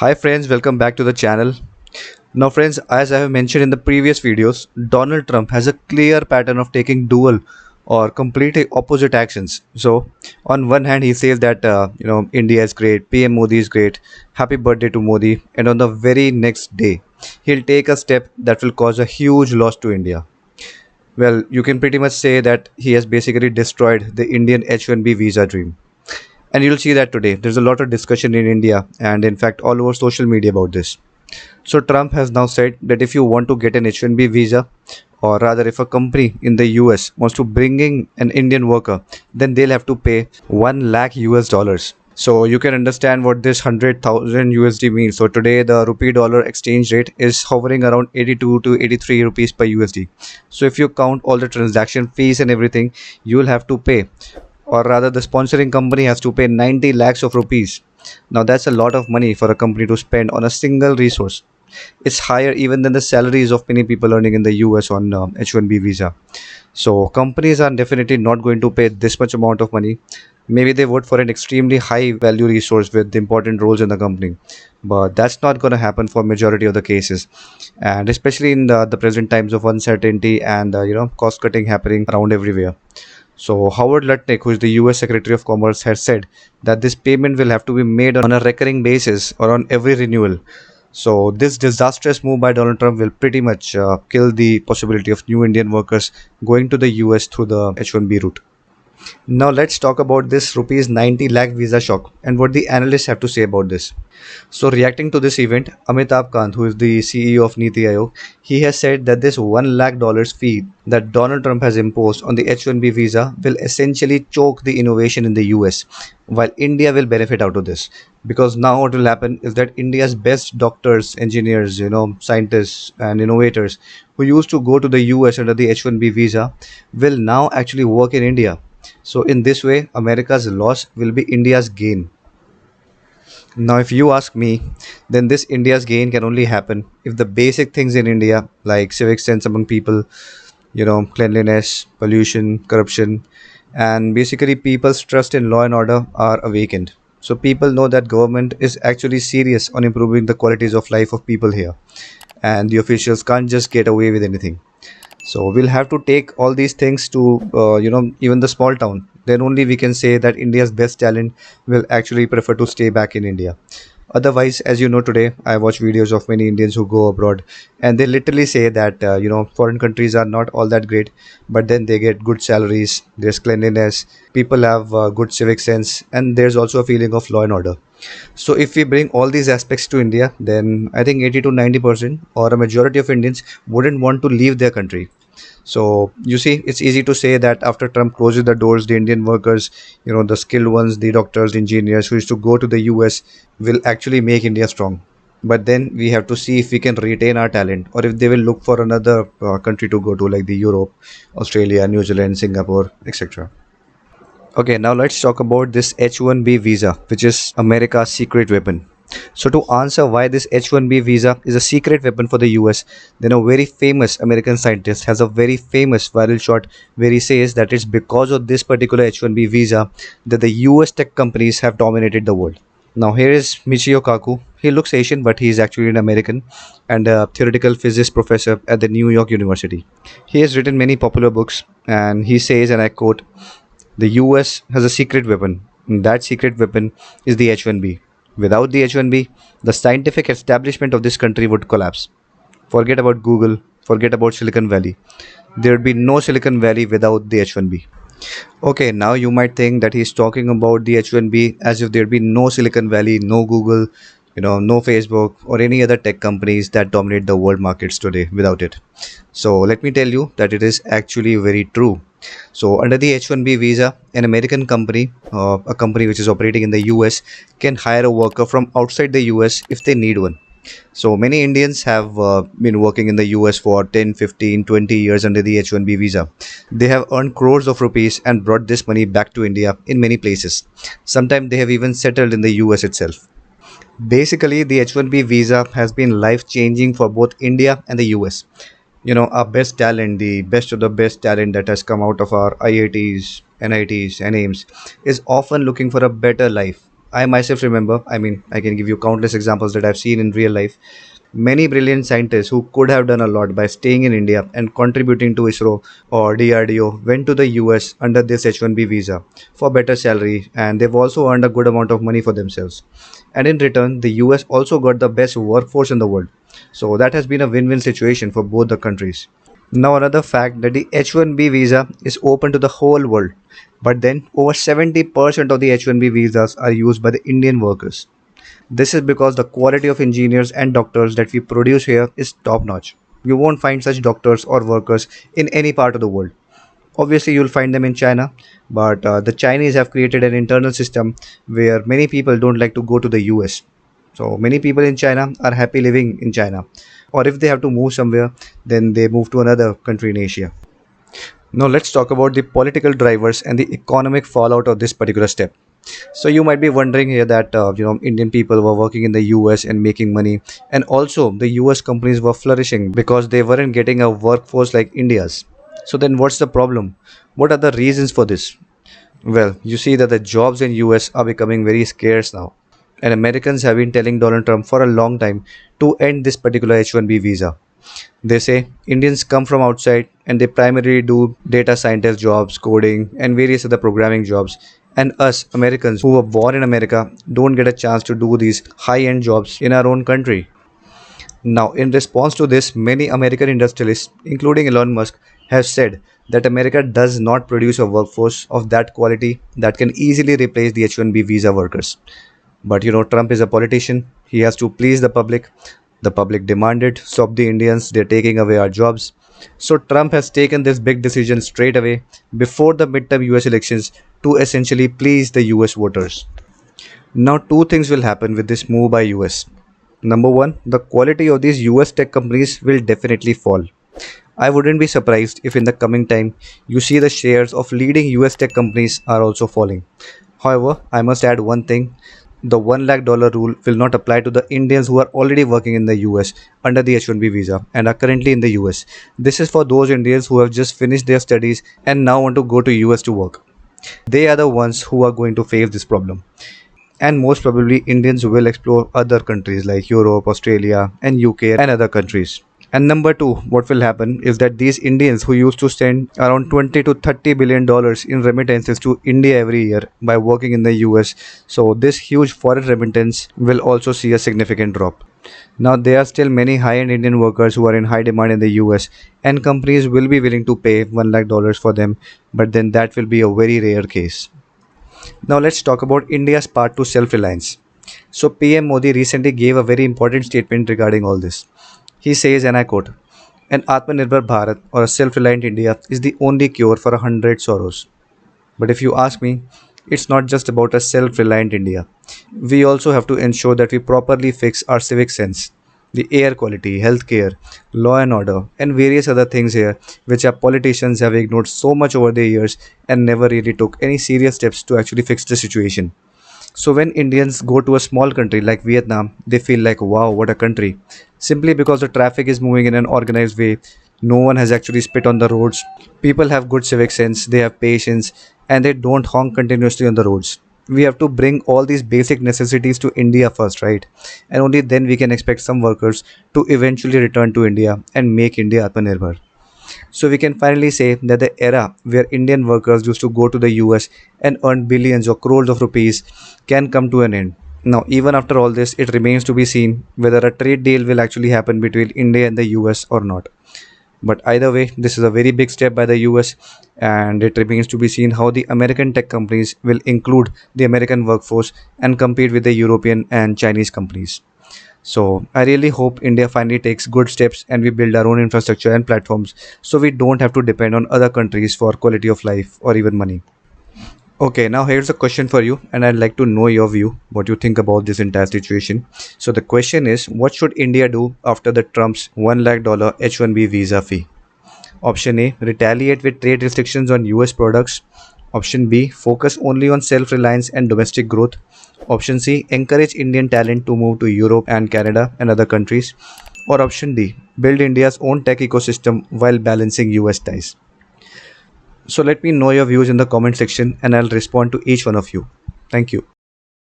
Hi friends, welcome back to the channel. Now friends, as I have mentioned in the previous videos, Donald Trump has a clear pattern of taking dual or completely opposite actions. So on one hand he says that India is great, PM Modi is great, happy birthday to Modi, and on the very next day he'll take a step that will cause a huge loss to India. Well, you can pretty much say that he has basically destroyed the Indian H1B visa dream. And you'll see that today. There's a lot of discussion in India and in fact all over social media about this. So Trump has now said that if you want to get an H1B visa, or rather if a company in the US wants to bring in an Indian worker, then they'll have to pay 1 lakh US dollars. So you can understand what this 100,000 USD means. So today the rupee dollar exchange rate is hovering around 82 to 83 rupees per USD. So if you count all the transaction fees and everything, you will have to pay, or rather the sponsoring company has to pay 90 lakhs of rupees. Now that's a lot of money for a company to spend on a single resource. It's higher even than the salaries of many people earning in the US on H1B visa. So companies are definitely not going to pay this much amount of money. Maybe they vote for an extremely high value resource with important roles in the company, but that's not going to happen for majority of the cases, and especially in the present times of uncertainty and cost cutting happening around everywhere. So Howard Lutnick, who is the US Secretary of Commerce, has said that this payment will have to be made on a recurring basis or on every renewal. So this disastrous move by Donald Trump will pretty much kill the possibility of new Indian workers going to the US through the H1B route. Now let's talk about this rupees 90 lakh visa shock and what the analysts have to say about this. So reacting to this event, Amitabh Kant, who is the CEO of Niti Aayog, he has said that this $1 lakh fee that Donald Trump has imposed on the H1B visa will essentially choke the innovation in the US, while India will benefit out of this. Because now what will happen is that India's best doctors, engineers, scientists and innovators who used to go to the US under the H1B visa will now actually work in India. So in this way, America's loss will be India's gain. Now, if you ask me, then this India's gain can only happen if the basic things in India, like civic sense among people, cleanliness, pollution, corruption, and basically people's trust in law and order are awakened. So people know that government is actually serious on improving the qualities of life of people here, and the officials can't just get away with anything. So we'll have to take all these things to even the small town. Then only we can say that India's best talent will actually prefer to stay back in India. Otherwise, as you know, today I watch videos of many Indians who go abroad, and they literally say that foreign countries are not all that great, but then they get good salaries, there's cleanliness, people have good civic sense, and there's also a feeling of law and order. So if we bring all these aspects to India, then I think 80 to 90% or a majority of Indians wouldn't want to leave their country. So you see, it's easy to say that after Trump closes the doors, the Indian workers, the skilled ones, the doctors, the engineers who used to go to the US will actually make India strong. But then we have to see if we can retain our talent, or if they will look for another country to go to, like the Europe, Australia, New Zealand, Singapore, etc. Okay, now let's talk about this H1B visa, which is America's secret weapon. So to answer why this H1B visa is a secret weapon for the US, then a very famous American scientist has a very famous viral shot where he says that it's because of this particular H1B visa that the US tech companies have dominated the world. Now here is Michio Kaku. He looks Asian, but he is actually an American and a theoretical physics professor at the New York University. He has written many popular books, and he says, and I quote, the US has a secret weapon, and that secret weapon is the H1B. Without the H1B, the scientific establishment of this country would collapse. Forget about Google, forget about Silicon Valley. There would be no Silicon Valley without the H1B. Okay, now you might think that he's talking about the H1B as if there'd be no Silicon Valley, no Google, no Facebook or any other tech companies that dominate the world markets today without it. So let me tell you that it is actually very true. So under the H1B visa, an American company, a company which is operating in the US, can hire a worker from outside the US if they need one. So many Indians have been working in the US for 10, 15, 20 years under the H1B visa. They have earned crores of rupees and brought this money back to India in many places. Sometimes they have even settled in the US itself. Basically, the H1B visa has been life changing for both India and the US. Our best talent, the best of the best talent that has come out of our IITs, NITs, and AIMS, is often looking for a better life, I myself remember, I can give you countless examples that I've seen in real life. Many brilliant scientists who could have done a lot by staying in India and contributing to ISRO or DRDO went to the US under this H1B visa for better salary, and they've also earned a good amount of money for themselves. And in return, the US also got the best workforce in the world. So that has been a win win situation for both the countries. Now, another fact that the H1B visa is open to the whole world, but then over 70% of the H1B visas are used by the Indian workers. This is because the quality of engineers and doctors that we produce here is top notch. You won't find such doctors or workers in any part of the world. Obviously, you'll find them in China, but the Chinese have created an internal system where many people don't like to go to the US. So many people in China are happy living in China. Or if they have to move somewhere, then they move to another country in Asia. Now let's talk about the political drivers and the economic fallout of this particular step. So you might be wondering here that Indian people were working in the US and making money, and also the US companies were flourishing because they weren't getting a workforce like India's. So then what's the problem? What are the reasons for this? Well, you see that the jobs in US are becoming very scarce now. And Americans have been telling Donald Trump for a long time to end this particular H1B visa. They say Indians come from outside and they primarily do data scientist jobs, coding, and various other programming jobs. And us Americans who were born in America don't get a chance to do these high end jobs in our own country. Now, in response to this, many American industrialists, including Elon Musk, have said that America does not produce a workforce of that quality that can easily replace the H1B visa workers. But Trump is a politician. He has to please the public. The public demanded, stop the Indians, they're taking away our jobs. So Trump has taken this big decision straight away before the midterm US elections to essentially please the US voters. Now, two things will happen with this move by US. Number one, the quality of these US tech companies will definitely fall. I wouldn't be surprised if in the coming time you see the shares of leading US tech companies are also falling. However, I must add one thing. The $1 lakh rule will not apply to the Indians who are already working in the US under the H1B visa and are currently in the US. This is for those Indians who have just finished their studies and now want to go to US to work. They are the ones who are going to face this problem. And most probably Indians will explore other countries like Europe, Australia, and UK and other countries. And number two, what will happen is that these Indians who used to send around 20 to 30 billion dollars in remittances to India every year by working in the US, so this huge foreign remittance will also see a significant drop. Now there are still many high-end Indian workers who are in high demand in the US, and companies will be willing to pay $1 lakh for them, but then that will be a very rare case. Now let's talk about India's part to self-reliance. So PM Modi recently gave a very important statement regarding all this. He says, and I quote, an Atmanirbhar Bharat or a self-reliant India is the only cure for 100 sorrows. But if you ask me, it's not just about a self-reliant India. We also have to ensure that we properly fix our civic sense, the air quality, healthcare, law and order, and various other things here, which our politicians have ignored so much over the years and never really took any serious steps to actually fix the situation. So when Indians go to a small country like Vietnam, they feel like, wow, what a country. Simply because the traffic is moving in an organized way, no one has actually spit on the roads. People have good civic sense, they have patience, and they don't honk continuously on the roads. We have to bring all these basic necessities to India first, right? And only then we can expect some workers to eventually return to India and make India Atmanirbhar. So we can finally say that the era where Indian workers used to go to the US and earn billions or crores of rupees can come to an end. Now, even after all this, it remains to be seen whether a trade deal will actually happen between India and the US or not. But either way, this is a very big step by the US, and it remains to be seen how the American tech companies will include the American workforce and compete with the European and Chinese companies. So I really hope India finally takes good steps and we build our own infrastructure and platforms so we don't have to depend on other countries for quality of life or even money. Okay, now here's a question for you, and I'd like to know your view, what you think about this entire situation. So the question is, what should India do after the Trump's $1 lakh H1B visa fee? Option A, retaliate with trade restrictions on US products. Option B, focus only on self-reliance and domestic growth. Option C, encourage Indian talent to move to Europe and Canada and other countries. Or option D, build India's own tech ecosystem while balancing US ties. So let me know your views in the comment section and I'll respond to each one of you. Thank you.